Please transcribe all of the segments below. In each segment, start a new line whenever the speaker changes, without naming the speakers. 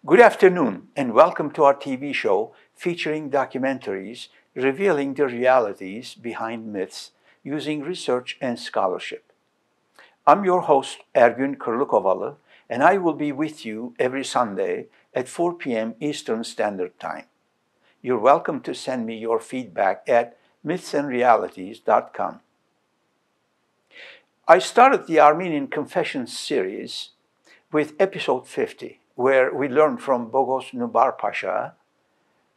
Good afternoon and welcome to our TV show featuring documentaries revealing the realities behind myths using research and scholarship. I'm your host Ergün Kırlıkovalı and I will be with you every Sunday at 4 p.m. Eastern Standard Time. You're welcome to send me your feedback at mythsandrealities.com. I started the Armenian Confessions series with episode 50, where we learned from Boghos Nubar Pasha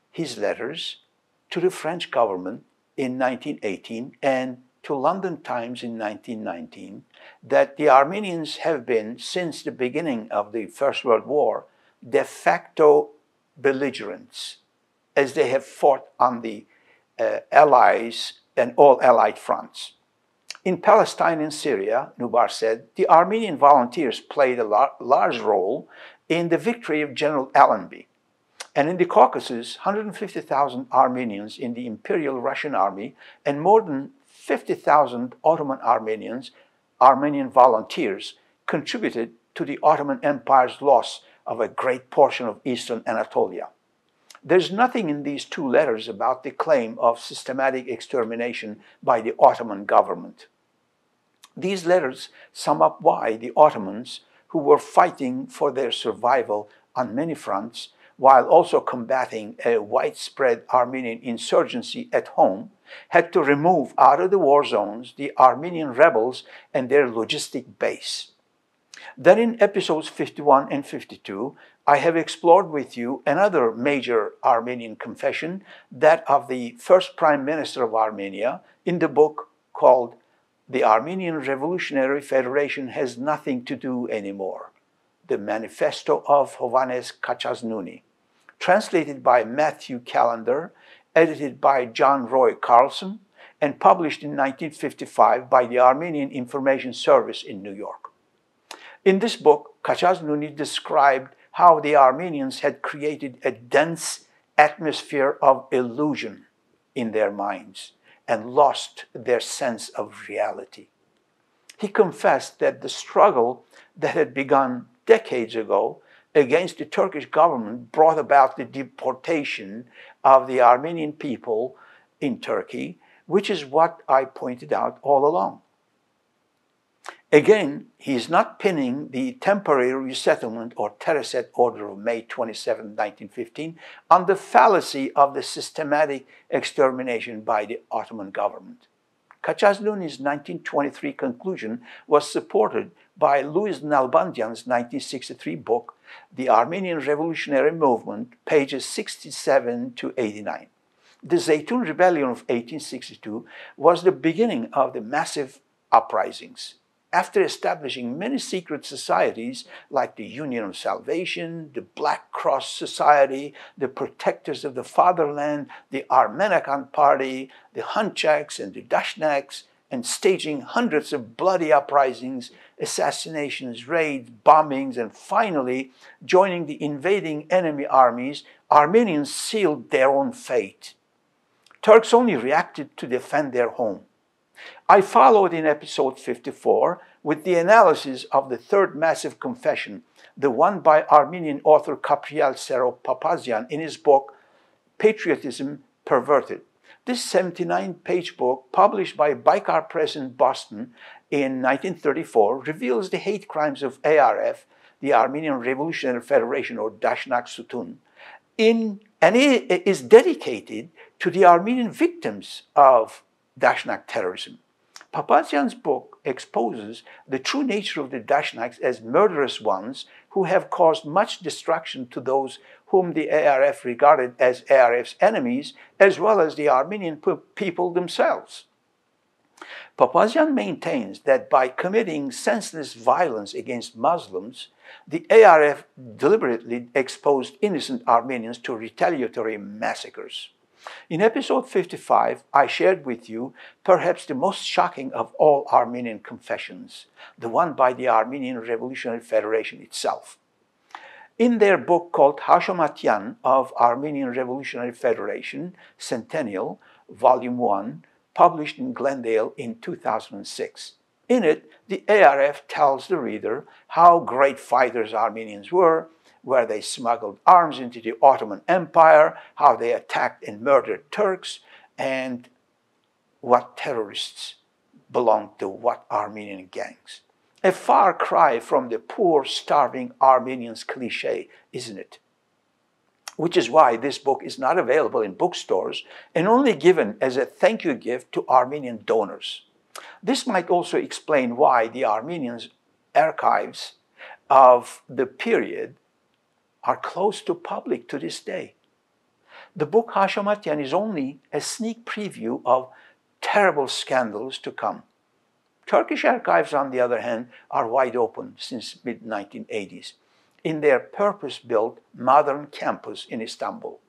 his letters to the French government in 1918 and to London Times in 1919 that the Armenians have been, since the beginning of the First World War, de facto belligerents, as they have fought on the Allies and all Allied fronts. In Palestine and Syria, Nubar said, the Armenian volunteers played a large role in the victory of General Allenby. And in the Caucasus, 150,000 Armenians in the Imperial Russian Army and more than 50,000 Ottoman Armenian volunteers contributed to the Ottoman Empire's loss of a great portion of eastern Anatolia. There's nothing in these two letters about the claim of systematic extermination by the Ottoman government. These letters sum up why the Ottomans, who were fighting for their survival on many fronts, while also combating a widespread Armenian insurgency at home, had to remove out of the war zones the Armenian rebels and their logistic base. Then in episodes 51 and 52, I have explored with you another major Armenian confession, that of the first Prime Minister of Armenia, in the book called The Armenian Revolutionary Federation Has Nothing to Do Anymore, the Manifesto of Hovannes Katchznouni, translated by Matthew Callender, edited by John Roy Carlson, and published in 1955 by the Armenian Information Service in New York. In this book, Katchznouni described how the Armenians had created a dense atmosphere of illusion in their minds and lost their sense of reality. He confessed that the struggle that had begun decades ago against the Turkish government brought about the deportation of the Armenian people in Turkey, which is what I pointed out all along. Again, he is not pinning the temporary resettlement or Tereset order of May 27, 1915 on the fallacy of the systematic extermination by the Ottoman government. Katchznouni's 1923 conclusion was supported by Louise Nalbandian's 1963 book, The Armenian Revolutionary Movement, pages 67 to 89. The Zeitun Rebellion of 1862 was the beginning of the massive uprisings. After establishing many secret societies like the Union of Salvation, the Black Cross Society, the Protectors of the Fatherland, the Armenakan Party, the Hunchaks and the Dashnaks, and staging hundreds of bloody uprisings, assassinations, raids, bombings, and finally joining the invading enemy armies, Armenians sealed their own fate. Turks only reacted to defend their home. I followed in episode 54 with the analysis of the third massive confession, the one by Armenian author Kapriel Serope Papazian in his book, Patriotism Perverted. This 79-page book, published by Baikar Press in Boston in 1934, reveals the hate crimes of ARF, the Armenian Revolutionary Federation, or Dashnak Sutun, and it is dedicated to the Armenian victims of Dashnak terrorism. Papazian's book exposes the true nature of the Dashnaks as murderous ones who have caused much destruction to those whom the ARF regarded as ARF's enemies, as well as the Armenian people themselves. Papazian maintains that by committing senseless violence against Muslims, the ARF deliberately exposed innocent Armenians to retaliatory massacres. In episode 55, I shared with you perhaps the most shocking of all Armenian confessions, the one by the Armenian Revolutionary Federation itself. In their book called Houshamatyan of Armenian Revolutionary Federation, Centennial, Volume 1, published in Glendale in 2006. In it, the ARF tells the reader how great fighters Armenians were, where they smuggled arms into the Ottoman Empire, how they attacked and murdered Turks, and what terrorists belonged to what Armenian gangs. A far cry from the poor, starving Armenians cliché, isn't it? Which is why this book is not available in bookstores and only given as a thank you gift to Armenian donors. This might also explain why the Armenians' archives of the period are closed to public to this day. The book Houshamatyan is only a sneak preview of terrible scandals to come. Turkish archives, on the other hand, are wide open since mid-1980s in their purpose-built modern campus in Istanbul.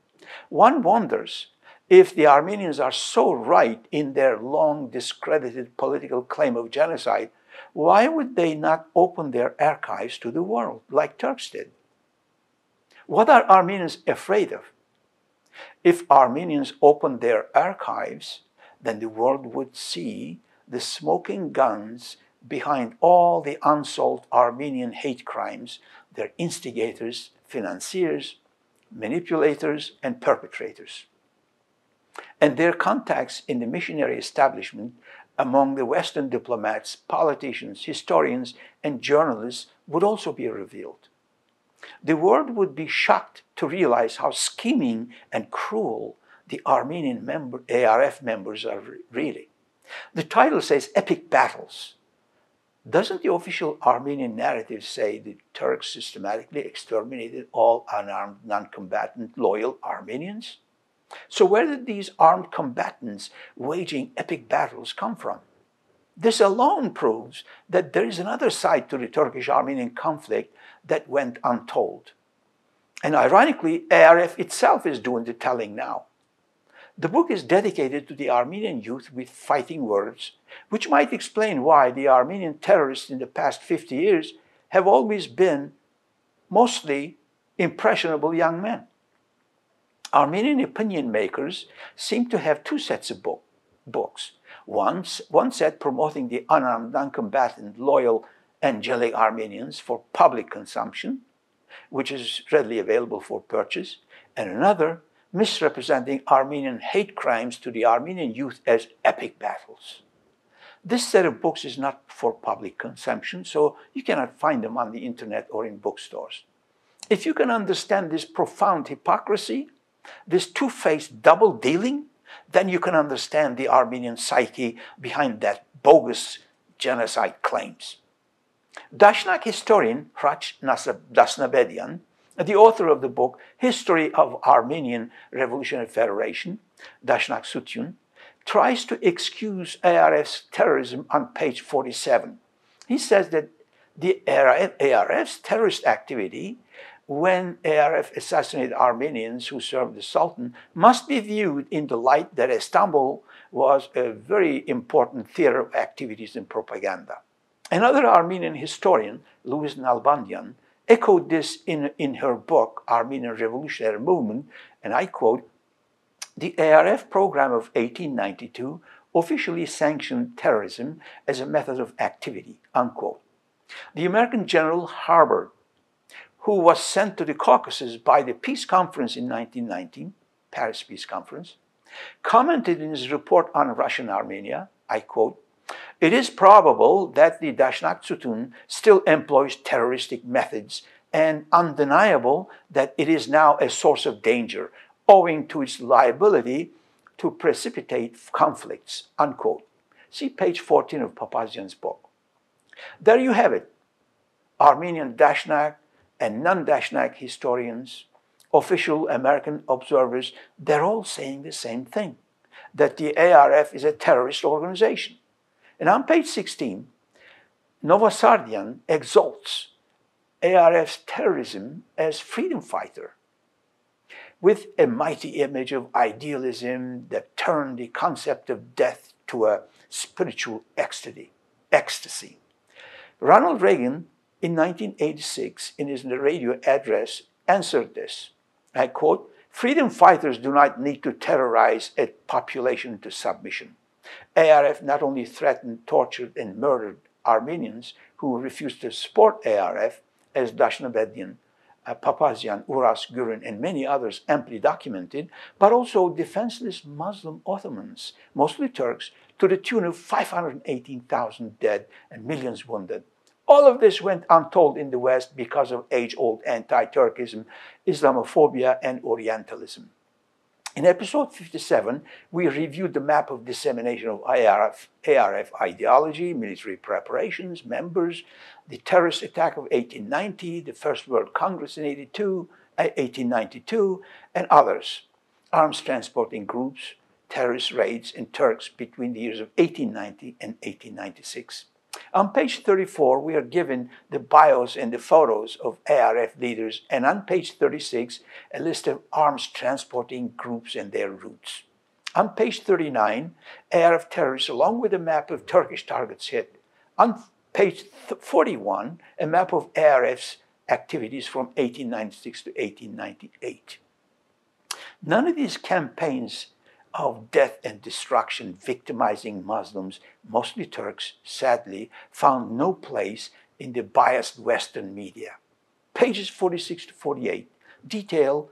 One wonders if the Armenians are so right in their long discredited political claim of genocide, why would they not open their archives to the world like Turks did? What are Armenians afraid of? If Armenians opened their archives, then the world would see the smoking guns behind all the unsolved Armenian hate crimes, their instigators, financiers, manipulators, and perpetrators. And their contacts in the missionary establishment among the Western diplomats, politicians, historians, and journalists would also be revealed. The world would be shocked to realize how scheming and cruel the Armenian ARF members are really. The title says epic battles. Doesn't the official Armenian narrative say the Turks systematically exterminated all unarmed, non-combatant, loyal Armenians? So where did these armed combatants waging epic battles come from? This alone proves that there is another side to the Turkish-Armenian conflict that went untold. And ironically, ARF itself is doing the telling now. The book is dedicated to the Armenian youth with fighting words, which might explain why the Armenian terrorists in the past 50 years have always been mostly impressionable young men. Armenian opinion makers seem to have two sets of books. One set promoting the unarmed, non-combatant, loyal, angelic Armenians for public consumption, which is readily available for purchase, and another misrepresenting Armenian hate crimes to the Armenian youth as epic battles. This set of books is not for public consumption, so you cannot find them on the internet or in bookstores. If you can understand this profound hypocrisy, this two-faced double-dealing, then you can understand the Armenian psyche behind that bogus genocide claims. Dashnak historian Hratch Dasnabedian, the author of the book History of Armenian Revolutionary Federation, Dashnak Sutyun, tries to excuse ARF's terrorism on page 47. He says that the ARF's terrorist activity when ARF assassinated Armenians who served the Sultan must be viewed in the light that Istanbul was a very important theater of activities and propaganda. Another Armenian historian, Louise Nalbandian, echoed this in her book, Armenian Revolutionary Movement, and I quote, "The ARF program of 1892 officially sanctioned terrorism as a method of activity," unquote. The American General Harbord, who was sent to the Caucasus by the Peace Conference in 1919, Paris Peace Conference, commented in his report on Russian Armenia, I quote, "It is probable that the Dashnak Sutyun still employs terroristic methods and undeniable that it is now a source of danger owing to its liability to precipitate conflicts," unquote. See page 14 of Papazian's book. There you have it. Armenian Dashnak and non-Dashnak historians, official American observers, they're all saying the same thing, that the ARF is a terrorist organization. And on page 16, Novasardian exalts ARF's terrorism as freedom fighter, with a mighty image of idealism that turned the concept of death to a spiritual ecstasy. Ronald Reagan, in 1986, in his radio address, answered this. I quote, "Freedom fighters do not need to terrorize a population to submission. ARF not only threatened, tortured, and murdered Armenians who refused to support ARF, as Dasnabedian Papazian, Uras, Gurin, and many others amply documented, but also defenseless Muslim Ottomans, mostly Turks, to the tune of 518,000 dead and millions wounded. All of this went untold in the West because of age-old anti-Turkism, Islamophobia, and Orientalism. In episode 57, we reviewed the map of dissemination of ARF ideology, military preparations, members, the terrorist attack of 1890, the First World Congress in 1892, and others, arms transporting groups, terrorist raids, and Turks between the years of 1890 and 1896. On page 34, we are given the bios and the photos of ARF leaders, and on page 36, a list of arms transporting groups and their routes. On page 39, ARF terrorists, along with a map of Turkish targets hit. On page 41, a map of ARF's activities from 1896 to 1898. None of these campaigns of death and destruction victimizing Muslims, mostly Turks, sadly, found no place in the biased Western media. Pages 46 to 48 detail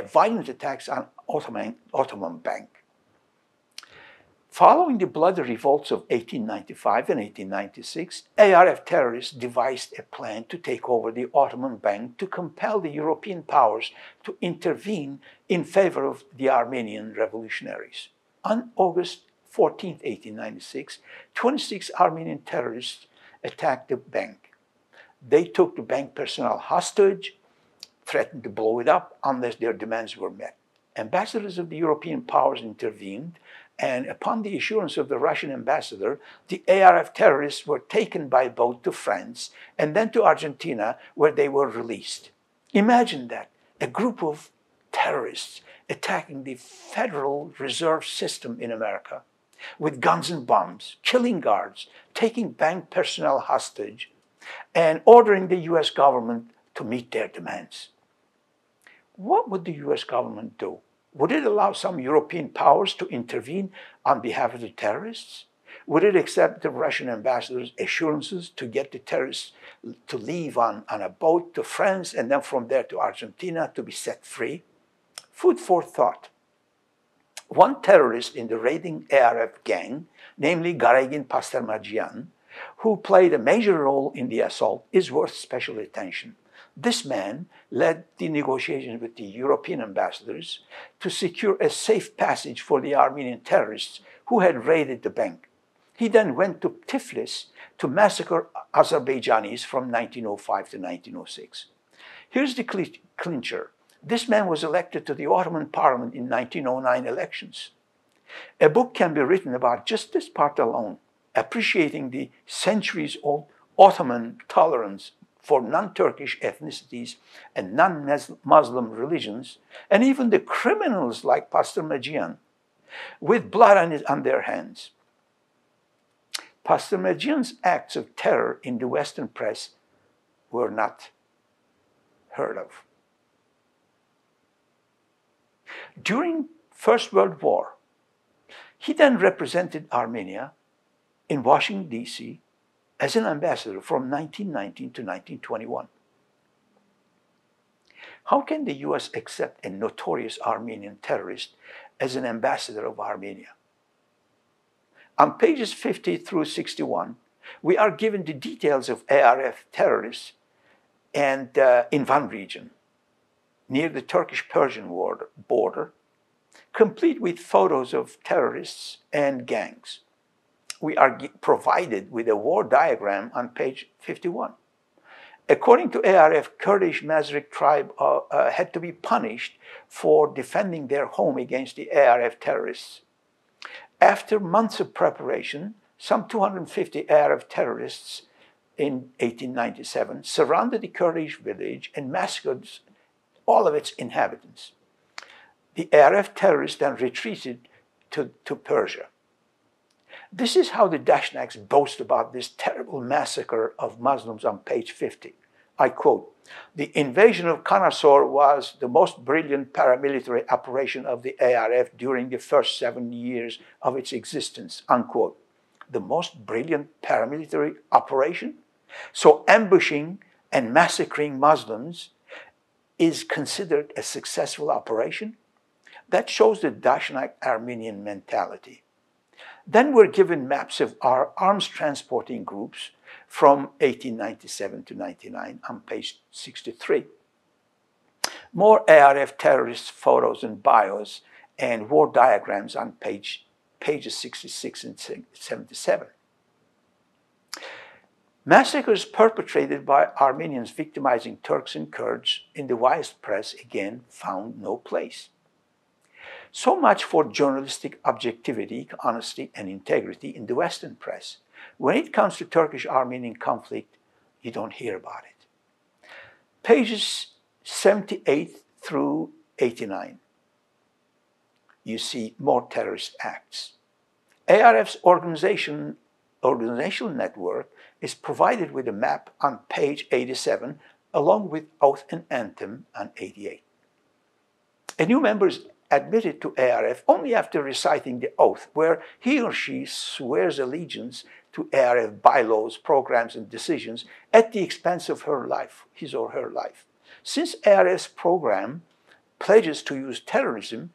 violent attacks on Ottoman Bank. Following the bloody revolts of 1895 and 1896, ARF terrorists devised a plan to take over the Ottoman Bank to compel the European powers to intervene in favor of the Armenian revolutionaries. On August 14, 1896, 26 Armenian terrorists attacked the bank. They took the bank personnel hostage, threatened to blow it up unless their demands were met. Ambassadors of the European powers intervened, and upon the assurance of the Russian ambassador, the ARF terrorists were taken by boat to France and then to Argentina, where they were released. Imagine that, a group of terrorists attacking the Federal Reserve System in America with guns and bombs, killing guards, taking bank personnel hostage, and ordering the US government to meet their demands. What would the US government do? Would it allow some European powers to intervene on behalf of the terrorists? Would it accept the Russian ambassador's assurances to get the terrorists to leave on a boat to France and then from there to Argentina to be set free? Food for thought. One terrorist in the raiding ARF gang, namely Garegin Pasdermadjian, who played a major role in the assault, is worth special attention. This man led the negotiations with the European ambassadors to secure a safe passage for the Armenian terrorists who had raided the bank. He then went to Tiflis to massacre Azerbaijanis from 1905 to 1906. Here's the clincher. This man was elected to the Ottoman Parliament in 1909 elections. A book can be written about just this part alone, appreciating the centuries-old Ottoman tolerance for non-Turkish ethnicities and non-Muslim religions, and even the criminals like Pasdermadjian, with blood on their hands. Pasdermadjian's acts of terror in the Western press were not heard of. During First World War, he then represented Armenia in Washington, D.C., as an ambassador from 1919 to 1921. How can the US accept a notorious Armenian terrorist as an ambassador of Armenia? On pages 50 through 61, we are given the details of ARF terrorists and in Van region, near the Turkish-Persian border, complete with photos of terrorists and gangs. We are provided with a war diagram on page 51. According to ARF, Kurdish Mazrik tribe had to be punished for defending their home against the ARF terrorists. After months of preparation, some 250 ARF terrorists in 1897 surrounded the Kurdish village and massacred all of its inhabitants. The ARF terrorists then retreated to Persia. This is how the Dashnaks boast about this terrible massacre of Muslims on page 50. I quote, "The invasion of Kanasor was the most brilliant paramilitary operation of the ARF during the first 7 years of its existence," unquote. The most brilliant paramilitary operation? So ambushing and massacring Muslims is considered a successful operation. That shows the Dashnak Armenian mentality. Then we're given maps of our arms transporting groups from 1897 to 99 on page 63. More ARF terrorist photos and bios and war diagrams on pages 66 and 77. Massacres perpetrated by Armenians victimizing Turks and Kurds in the widest press again found no place. So much for journalistic objectivity, honesty, and integrity in the Western press. When it comes to Turkish-Armenian conflict, you don't hear about it. Pages 78 through 89. You see more terrorist acts. ARF's organizational network is provided with a map on page 87, along with oath and anthem on 88. A new member is admitted to ARF only after reciting the oath, where he or she swears allegiance to ARF bylaws, programs, and decisions at the expense of her life, his or her life. Since ARF's program pledges to use terrorism,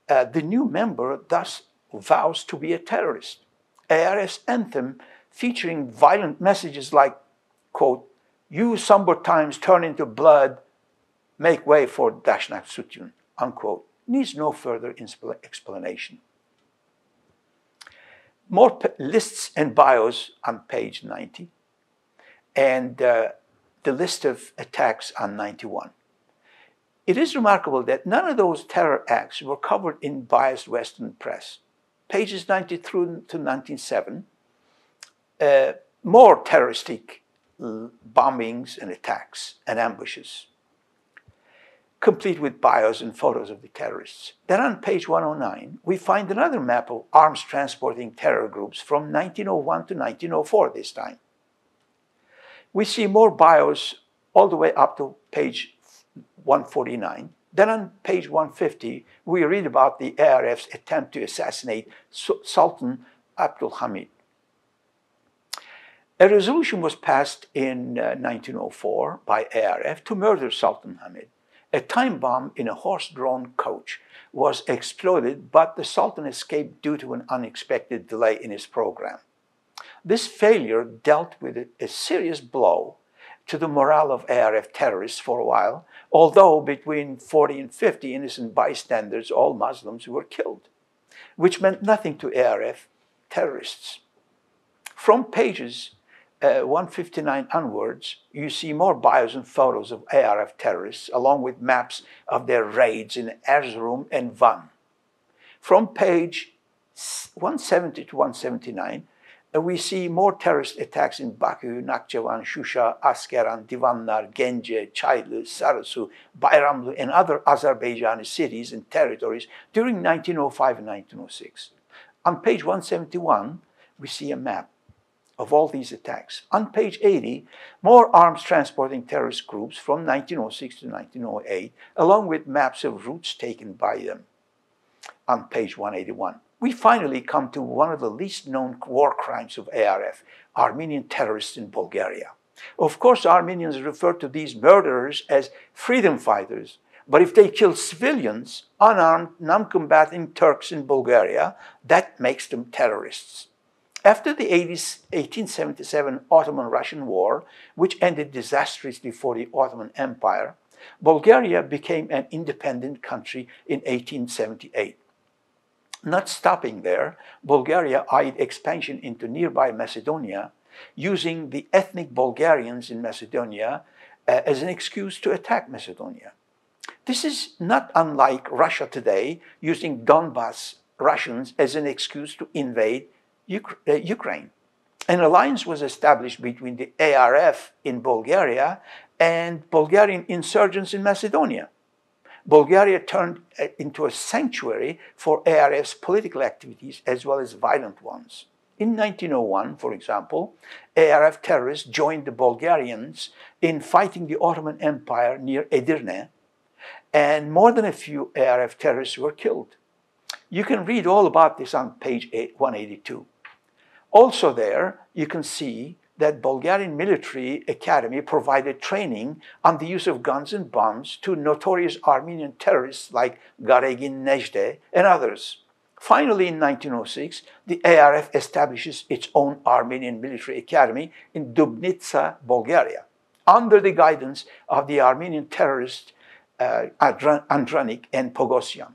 the new member thus vows to be a terrorist. ARF's anthem, featuring violent messages like, quote, "You somber times turn into blood, make way for Dashnak Sutyun," unquote, needs no further explanation. More lists and bios on page 90, and the list of attacks on 91. It is remarkable that none of those terror acts were covered in biased Western press. Pages 90 through to 97, more terroristic bombings and attacks and ambushes, complete with bios and photos of the terrorists. Then on page 109, we find another map of arms transporting terror groups from 1901 to 1904 this time. We see more bios all the way up to page 149. Then on page 150, we read about the ARF's attempt to assassinate Sultan Abdul Hamid. A resolution was passed in 1904 by ARF to murder Sultan Hamid. A time bomb in a horse-drawn coach was exploded, but the Sultan escaped due to an unexpected delay in his program. This failure dealt with a serious blow to the morale of ARF terrorists for a while, although between 40 and 50 innocent bystanders, all Muslims, were killed, which meant nothing to ARF terrorists. From pages 159 onwards, you see more bios and photos of ARF terrorists, along with maps of their raids in Erzurum and Van. From page 170 to 179, we see more terrorist attacks in Baku, Nakhchivan, Shusha, Askeran, Divanlar, Gence, Çaylı, Sarasu, Bayramlı, and other Azerbaijani cities and territories during 1905 and 1906. On page 171, we see a map of all these attacks. On page 80, more arms transporting terrorist groups from 1906 to 1908, along with maps of routes taken by them. On page 181. We finally come to one of the least known war crimes of ARF, Armenian terrorists in Bulgaria. Of course, Armenians refer to these murderers as freedom fighters, but if they kill civilians, unarmed, non-combatant Turks in Bulgaria, that makes them terrorists. After the 1877 Ottoman-Russian War, which ended disastrously for the Ottoman Empire, Bulgaria became an independent country in 1878. Not stopping there, Bulgaria eyed expansion into nearby Macedonia, using the ethnic Bulgarians in Macedonia as an excuse to attack Macedonia. This is not unlike Russia today, using Donbas Russians as an excuse to invade Ukraine. An alliance was established between the ARF in Bulgaria and Bulgarian insurgents in Macedonia. Bulgaria turned into a sanctuary for ARF's political activities as well as violent ones. In 1901, for example, ARF terrorists joined the Bulgarians in fighting the Ottoman Empire near Edirne, and more than a few ARF terrorists were killed. You can read all about this on page 182. Also there, you can see that Bulgarian Military Academy provided training on the use of guns and bombs to notorious Armenian terrorists like Garegin, Njdeh, and others. Finally, in 1906, the ARF establishes its own Armenian Military Academy in Dubnitsa, Bulgaria, under the guidance of the Armenian terrorist Andranik and Poghosian.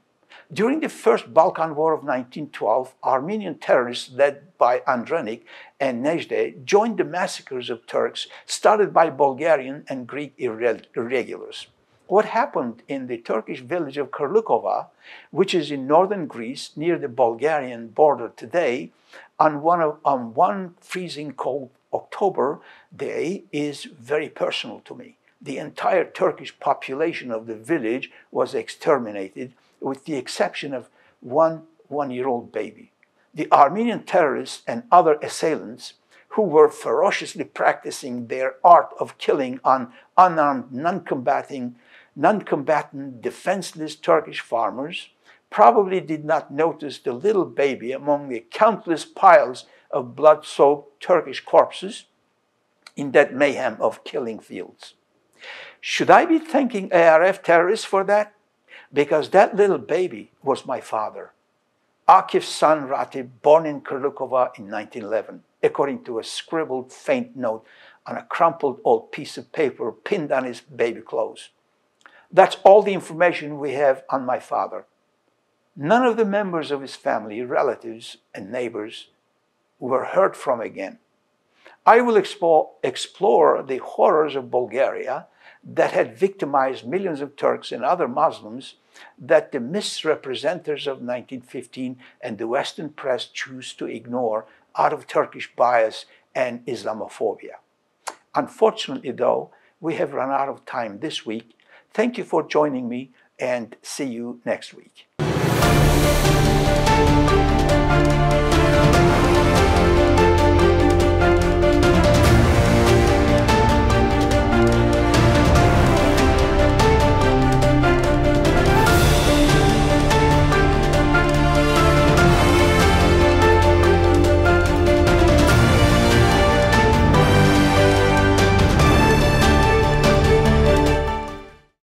During the First Balkan War of 1912, Armenian terrorists led by Andranik and Njdeh joined the massacres of Turks started by Bulgarian and Greek irregulars. What happened in the Turkish village of Kurlukova, which is in northern Greece near the Bulgarian border today, on one freezing cold October day is very personal to me. The entire Turkish population of the village was exterminated, with the exception of one-year-old baby. The Armenian terrorists and other assailants, who were ferociously practicing their art of killing on unarmed, non-combatant, defenseless Turkish farmers, probably did not notice the little baby among the countless piles of blood-soaked Turkish corpses in that mayhem of killing fields. Should I be thanking ARF terrorists for that? Because that little baby was my father, Akif's son Ratib, born in Kurlukova in 1911, according to a scribbled faint note on a crumpled old piece of paper pinned on his baby clothes. That's all the information we have on my father. None of the members of his family, relatives, and neighbors were heard from again. I will explore the horrors of Bulgaria that had victimized millions of Turks and other Muslims that the misrepresentatives of 1915 and the Western press choose to ignore out of Turkish bias and Islamophobia. Unfortunately, though, we have run out of time this week. Thank you for joining me, and see you next week.